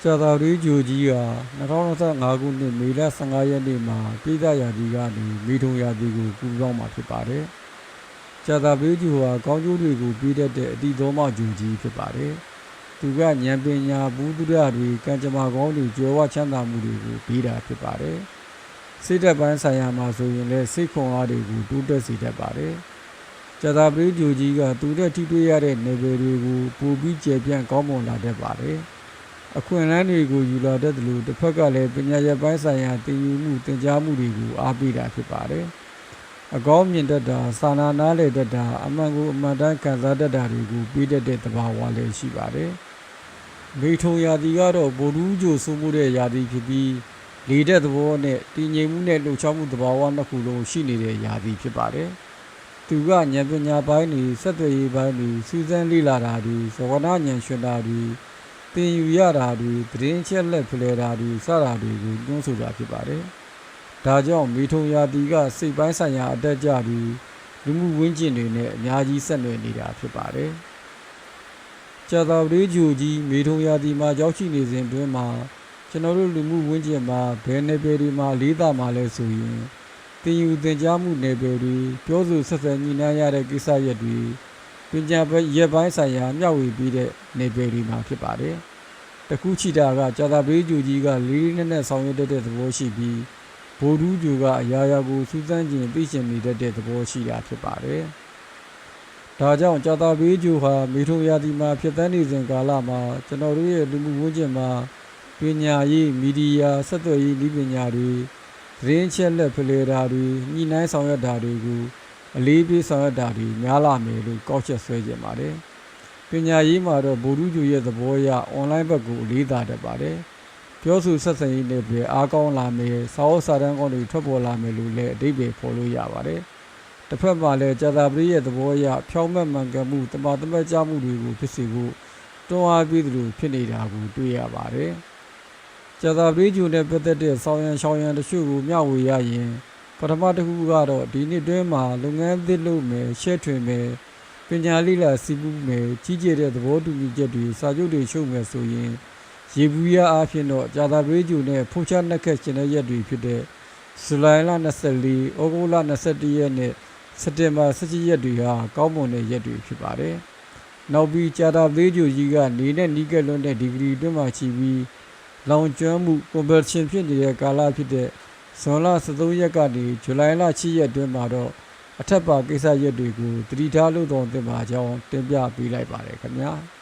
ကြာသာပတေးဂျိုကြီးက2025ခုနှစ်မေလ15ရက်နေ့မှာပြည်သရာသီကနေမိထုံရာသီကိုကူးပြောင်းမှာဖြစ်ပါတယ်။ကြာသာပတေးဂျိုဟာကောင်းကျိုးတွေကိုပေးတတ်တဲ့အတိသောမဂျိုကြီးဖြစ်ပါတယ်။သူကဉာဏ်ပညာဘူးတုဒ္ဒတွေကံကြမ္မာကောင်းတွေကြွယ်ဝချမ်းသာမှုတွေကိုပေးတာဖြစ်ပါတယ်။စိတ်ဓာတ်ပိုင်းဆိုင်ရာမှာဆိုရင်လည်းစိတ်ခွန်အားတွေကိုတိုးတက်စေတတ်ပါတယ်။ကြာသာပတေးဂျိုကြီးကသူနဲ့ထိတွေ့ရတဲ့နယ်ပယ်တွေကိုပိုပြီးကျယ်ပြန့်ကောင်းမွန်လာတတ်ပါတယ်။အခွင့်အလမ်းတွေကိုယူလာတတ်တယ်လို့တစ်ဖက်ကလည်းပညာရပ်ပိုင်းဆိုင်ရာသင်ယူမှုသင်ကြားမှုတွေကိုအားပေးတာဖြစ်ပါတယ်။အကောင်းမြင်တတ်တာစာနာနားလည်တတ်တာအမှန်ကိုအမှန်တမ်းခံစားတတ်တာတွေကိုပေးတတ်တဲ့သဘာဝလည်းရှိပါတယ်။မိထုံရာသီကတော့ဗိုလ်ထူးဂျိုဆိုမှုတဲ့ရာသီဖြစ်ပြီးလေတဲ့သဘောနဲ့တည်ငြိမ်မှုနဲ့လှုပ်ရှားမှုသဘာဝနှစ်ခုလုံးရှိနေတဲ့ရာသီဖြစ်ပါတယ်။သူကဉာဏ်ပညာပိုင်းတွေဆက်သွယ်ရေးပိုင်းတွေစူးစမ်းလေ့လာတာတွေသဘောနာဉာဏ်ရှင်တာတွေသင်ယူရတာတွေသတင်းချက်လက်ဖလှယ်တာတွေစတာတွေကိုတွန်းဆိုတာဖြစ်ပါတယ်။ဒါကြောင့်မိထုံရာသီကစိတ်ပိုင်းဆိုင်ရာအတက်ကြပြီးလူမှုဝန်းကျင်တွေနဲ့အများကြီးဆက်နွယ်နေတာဖြစ်ပါတယ်။ကြာသာပတေးဂျိုကြီးမိထုံရာသီမှာရောက်ရှိနေစဉ်အတွင်းမှာကျွန်တော်တို့လူမှုဝန်းကျင်မှာဘယ်နယ်ပယ်တွေမှာလေးသာမှာလဲဆိုရင်သင်ယူသင်ကြားမှုနယ်ပယ်တွေပြောဆိုဆက်ဆံညီနှံရတဲ့ကိစ္စရပ်တွေပညာရပ်ပိုင်းဆိုင်ရာမျှဝေပြီးတဲ့နယ်ပယ်တွေမှာဖြစ်ပါတယ်။တခုချီတာကကြာသာပတေးဂျိုကြီးကလေးနဲ့ဆောင်ရွက်တဲ့သဘောရှိပြီးဗိုလ်ထူးဂျိုကအရာရာကိုစူးစမ်းခြင်းသိရှင်မိတတ်တဲ့သဘောရှိတာဖြစ်ပါတယ်။ဒါကြောင့်ကြာသာပတေးဂျိုဟာမိထုံရာသီမှာဖြစ်သန်းနေစဉ်ကာလမှာကျွန်တော်တို့ရဲ့လူမှုဝန်းကျင်မှာပညာရေးမီဒီယာဆက်သွယ်ရေးနည်းပညာတွေသတင်းချက်လက်ဖလှယ်တာတွေညှိနှိုင်းဆောင်ရွက်တာတွေကိုအလေးပေးဆောင်ရွက်တာတွေများလာမယ်လို့ကောက်ချက်ဆွဲကြပါတယ်။ပညာရေးမှာတော့ဗိုလ်ထူးဂျိုရဲ့သဘောအရအွန်လိုင်းဘက်ကိုအလေးသာတတ်ပါတယ်။ပြောဆိုဆက်ဆံရေးနဲ့ပဲအားကောင်းလာမယ်စာအုပ်စာတမ်းကောင်းတွေထွက်ပေါ်လာမယ်လို့လည်းအဓိပ္ပာယ်ဖော်လို့ရပါတယ်။တစ်ဖက်မှာလည်းကြာသာပတေးရဲ့သဘောအရဖြောင်းမဲ့မှန်ကန်မှုတမာတမတ်ကြမှုတွေကိုဖြစ်စေဖို့တွန်းအားပေးသလိုဖြစ်နေတာကိုတွေ့ရပါတယ်။ကြာသာပတေးဂျိုနဲ့ပတ်သက်တဲ့ဆောင်ရန်ရှောင်းရန်တချို့ကိုမျှဝေရရင်ပထမတစ်ခုကတော့ဒီနှစ်တွင်းမှာလုပ်ငန်းသစ်လုပ်မယ်ရှက်ထွင်မယ်ပညာလိလာစီးပူးမယ်ကြီးကျယ်တဲ့သဘောတူညီချက်တွေစာချုပ်တွေချုပ်မယ်ဆိုရင်ရေဘူးရအားဖြင့်တော့ကြာသာပတေးဂျိုနဲ့ဖုန်ချနှက်ခက်ရှင်တဲ့ရက်တွေဖြစ်တဲ့ဇူလိုင်လ24ဩဂုတ်လ21ရက်နဲ့စက်တင်ဘာ17ရက်တွေဟာကောင်းမွန်တဲ့ရက်တွေဖြစ်ပါတယ်။နောက်ပြီးကြာသာပတေးဂျိုကြီးကနေနဲ့နီးကပ်လွန်းတဲ့ဒီဂရီအတွင်းမှာချီပြီးလောင်ကျွမ်းမှု conversion ဖြစ်နေတဲ့ကာလဖြစ်တဲ့ဇွန်လ13ရက်ကနေဇူလိုင်လ6ရက်အတွင်းမှာတော့အထက်ပါကိစ္စရပ်တွေကိုတတိထားလို့တော်တင်ပါကြောင်းတင်ပြပေးလိုက်ပါတယ်ခင်ဗျာ။